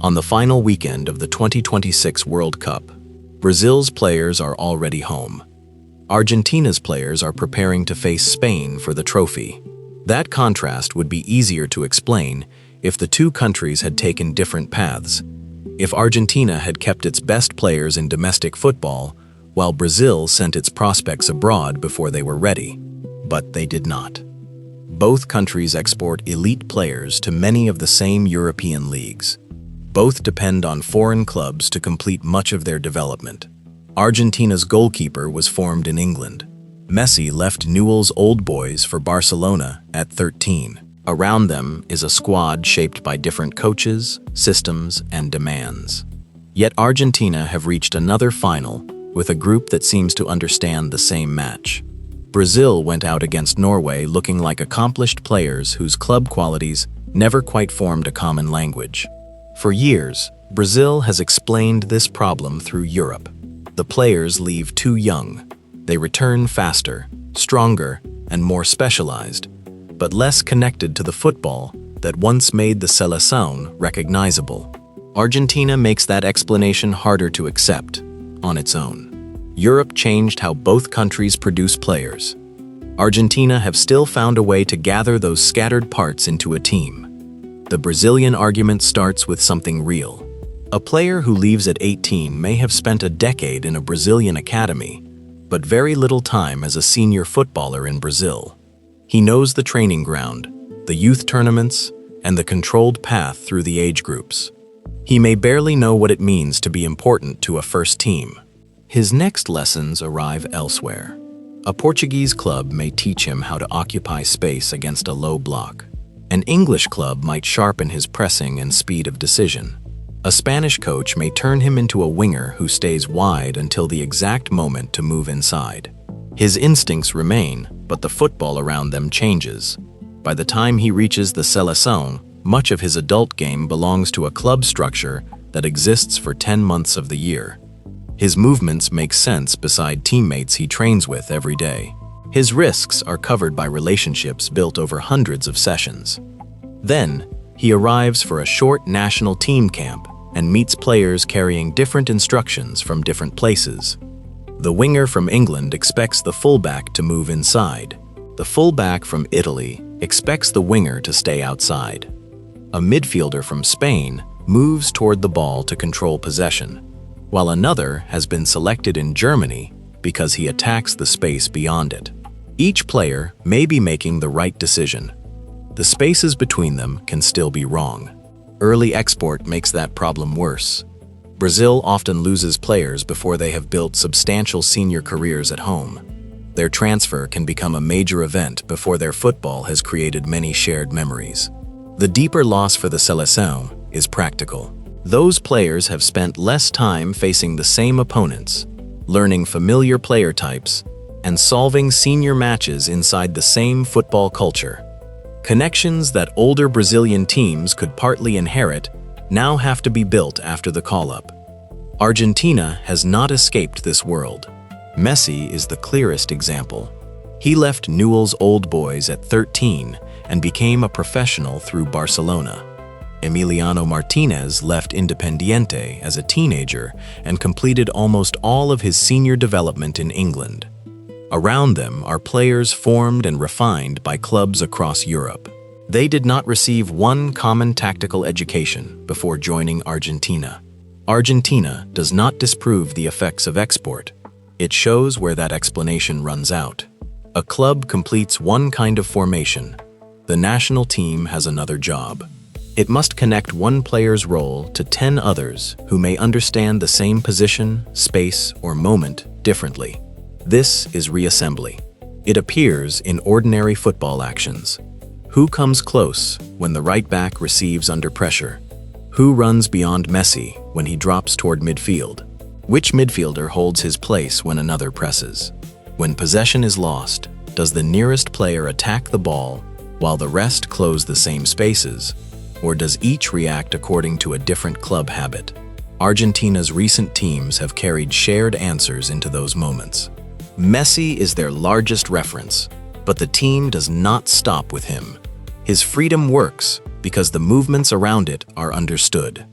On the final weekend of the 2026 World Cup, Brazil's players are already home. Argentina's players are preparing to face Spain for the trophy. That contrast would be easier to explain if the two countries had taken different paths. If Argentina had kept its best players in domestic football, while Brazil sent its prospects abroad before they were ready. But they did not. Both countries export elite players to many of the same European leagues. Both depend on foreign clubs to complete much of their development. Argentina's goalkeeper was formed in England. Messi left Newell's Old Boys for Barcelona at 13. Around them is a squad shaped by different coaches, systems, and demands. Yet Argentina have reached another final with a group that seems to understand the same match. Brazil went out against Norway looking like accomplished players whose club qualities never quite formed a common language. For years, Brazil has explained this problem through Europe. The players leave too young. They return faster, stronger, and more specialized, but less connected to the football that once made the Seleção recognizable. Argentina makes that explanation harder to accept on its own. Europe changed how both countries produce players. Argentina have still found a way to gather those scattered parts into a team. The Brazilian argument starts with something real. A player who leaves at 18 may have spent a decade in a Brazilian academy, but very little time as a senior footballer in Brazil. He knows the training ground, the youth tournaments, and the controlled path through the age groups. He may barely know what it means to be important to a first team. His next lessons arrive elsewhere. A Portuguese club may teach him how to occupy space against a low block. An English club might sharpen his pressing and speed of decision. A Spanish coach may turn him into a winger who stays wide until the exact moment to move inside. His instincts remain, but the football around them changes. By the time he reaches the Seleção, much of his adult game belongs to a club structure that exists for 10 months of the year. His movements make sense beside teammates he trains with every day. His risks are covered by relationships built over hundreds of sessions. Then, he arrives for a short national team camp and meets players carrying different instructions from different places. The winger from England expects the fullback to move inside. The fullback from Italy expects the winger to stay outside. A midfielder from Spain moves toward the ball to control possession, while another has been selected in Germany because he attacks the space beyond it. Each player may be making the right decision. The spaces between them can still be wrong. Early export makes that problem worse. Brazil often loses players before they have built substantial senior careers at home. Their transfer can become a major event before their football has created many shared memories. The deeper loss for the Seleção is practical. Those players have spent less time facing the same opponents, learning familiar player types, and solving senior matches inside the same football culture. Connections that older Brazilian teams could partly inherit now have to be built after the call-up. Argentina has not escaped this world. Messi is the clearest example. He left Newell's Old Boys at 13 and became a professional through Barcelona. Emiliano Martínez left Independiente as a teenager and completed almost all of his senior development in England. Around them are players formed and refined by clubs across Europe. They did not receive one common tactical education before joining Argentina. Argentina does not disprove the effects of export. It shows where that explanation runs out. A club completes one kind of formation. The national team has another job. It must connect one player's role to 10 others who may understand the same position, space, or moment differently. This is reassembly. It appears in ordinary football actions. Who comes close when the right back receives under pressure? Who runs beyond Messi when he drops toward midfield? Which midfielder holds his place when another presses? When possession is lost, does the nearest player attack the ball while the rest close the same spaces? Or does each react according to a different club habit? Argentina's recent teams have carried shared answers into those moments. Messi is their largest reference, but the team does not stop with him. His freedom works because the movements around it are understood.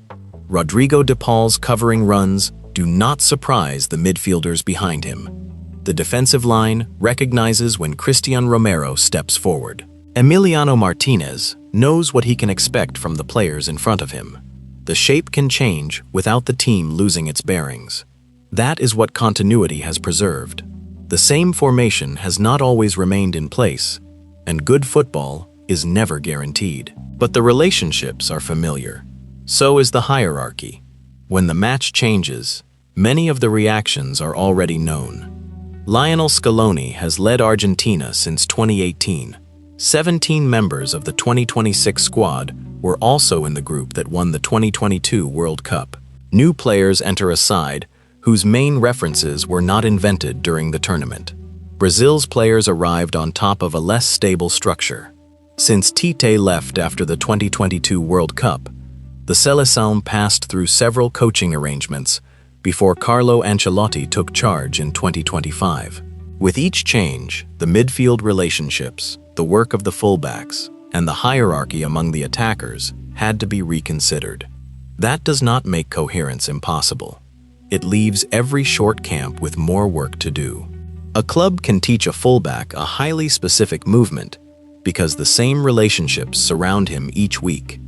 Rodrigo de Paul's covering runs do not surprise the midfielders behind him. The defensive line recognizes when Cristian Romero steps forward. Emiliano Martínez knows what he can expect from the players in front of him. The shape can change without the team losing its bearings. That is what continuity has preserved. The same formation has not always remained in place, and good football is never guaranteed. But the relationships are familiar. So is the hierarchy. When the match changes, many of the reactions are already known. Lionel Scaloni has led Argentina since 2018. 17 members of the 2026 squad were also in the group that won the 2022 World Cup. New players enter a side whose main references were not invented during the tournament. Brazil's players arrived on top of a less stable structure. Since Tite left after the 2022 World Cup, the Seleção passed through several coaching arrangements before Carlo Ancelotti took charge in 2025. With each change, the midfield relationships, the work of the fullbacks, and the hierarchy among the attackers had to be reconsidered. That does not make coherence impossible. It leaves every short camp with more work to do. A club can teach a fullback a highly specific movement because the same relationships surround him each week.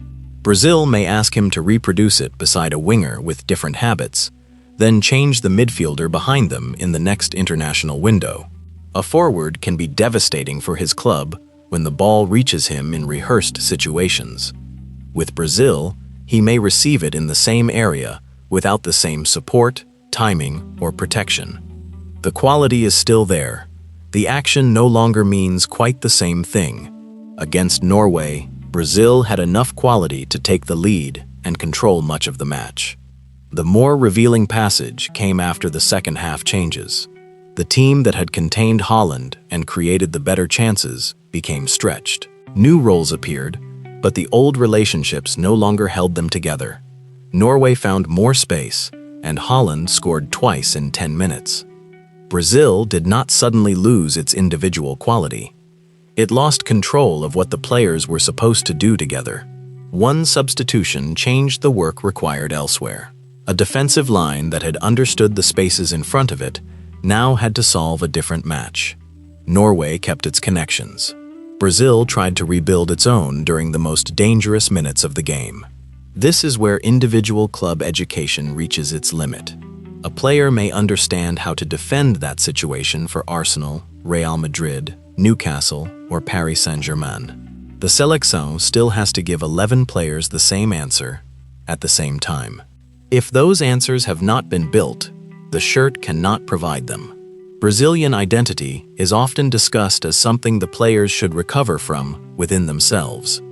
Brazil may ask him to reproduce it beside a winger with different habits, then change the midfielder behind them in the next international window. A forward can be devastating for his club when the ball reaches him in rehearsed situations. With Brazil, he may receive it in the same area without the same support, timing, or protection. The quality is still there. The action no longer means quite the same thing. Against Norway, Brazil had enough quality to take the lead and control much of the match. The more revealing passage came after the second half changes. The team that had contained Holland and created the better chances became stretched. New roles appeared, but the old relationships no longer held them together. Norway found more space, and Holland scored twice in 10 minutes. Brazil did not suddenly lose its individual quality. It lost control of what the players were supposed to do together. One substitution changed the work required elsewhere. A defensive line that had understood the spaces in front of it now had to solve a different match. Norway kept its connections. Brazil tried to rebuild its own during the most dangerous minutes of the game. This is where individual club education reaches its limit. A player may understand how to defend that situation for Arsenal, Real Madrid, Newcastle, or Paris Saint-Germain. The Seleção still has to give 11 players the same answer at the same time. If those answers have not been built, the shirt cannot provide them. Brazilian identity is often discussed as something the players should recover from within themselves.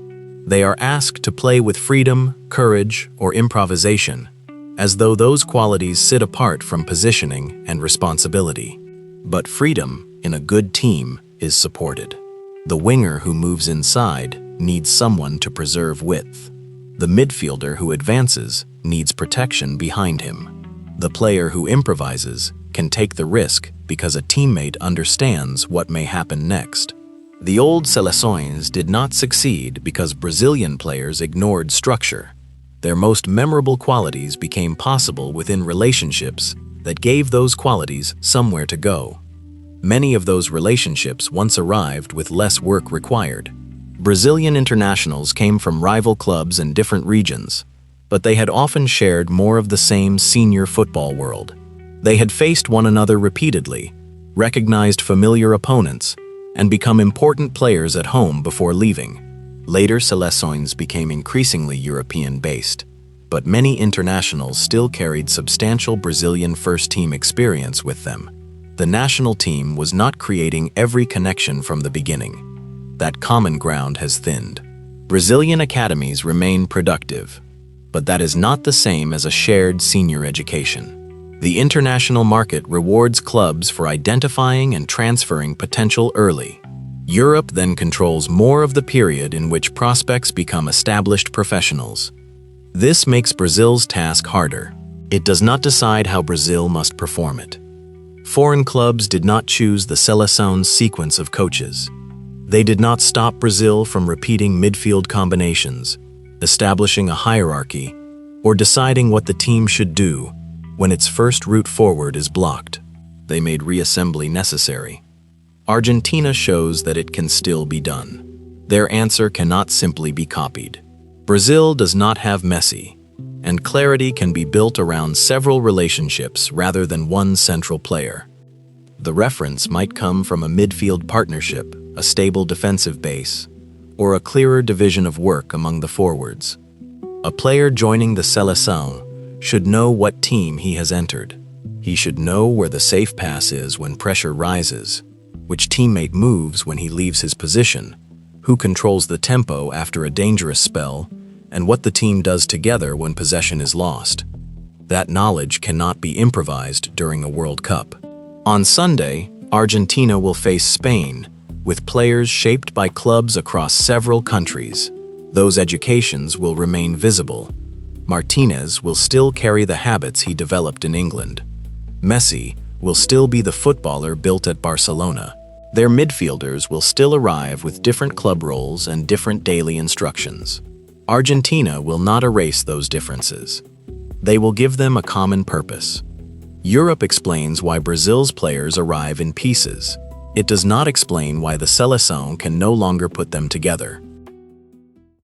They are asked to play with freedom, courage, or improvisation, as though those qualities sit apart from positioning and responsibility. But freedom in a good team is supported. The winger who moves inside needs someone to preserve width. The midfielder who advances needs protection behind him. The player who improvises can take the risk because a teammate understands what may happen next. The old Seleções did not succeed because Brazilian players ignored structure. Their most memorable qualities became possible within relationships that gave those qualities somewhere to go. Many of those relationships once arrived with less work required. Brazilian internationals came from rival clubs and different regions, but they had often shared more of the same senior football world. They had faced one another repeatedly, recognized familiar opponents, and become important players at home before leaving. Later Seleções became increasingly European-based, but many internationals still carried substantial Brazilian first-team experience with them. The national team was not creating every connection from the beginning. That common ground has thinned. Brazilian academies remain productive, but that is not the same as a shared senior education. The international market rewards clubs for identifying and transferring potential early. Europe then controls more of the period in which prospects become established professionals. This makes Brazil's task harder. It does not decide how Brazil must perform it. Foreign clubs did not choose the Seleção's sequence of coaches. They did not stop Brazil from repeating midfield combinations, establishing a hierarchy, or deciding what the team should do when its first route forward is blocked. They made reassembly necessary. Argentina shows that it can still be done. Their answer cannot simply be copied. Brazil does not have Messi, and clarity can be built around several relationships rather than one central player. The reference might come from a midfield partnership, a stable defensive base, or a clearer division of work among the forwards. A player joining the Seleção should know what team he has entered. He should know where the safe pass is when pressure rises, which teammate moves when he leaves his position, who controls the tempo after a dangerous spell, and what the team does together when possession is lost. That knowledge cannot be improvised during a World Cup. On Sunday, Argentina will face Spain, with players shaped by clubs across several countries. Those educations will remain visible. Martínez will still carry the habits he developed in England. Messi will still be the footballer built at Barcelona. Their midfielders will still arrive with different club roles and different daily instructions. Argentina will not erase those differences. They will give them a common purpose. Europe explains why Brazil's players arrive in pieces. It does not explain why the Seleção can no longer put them together.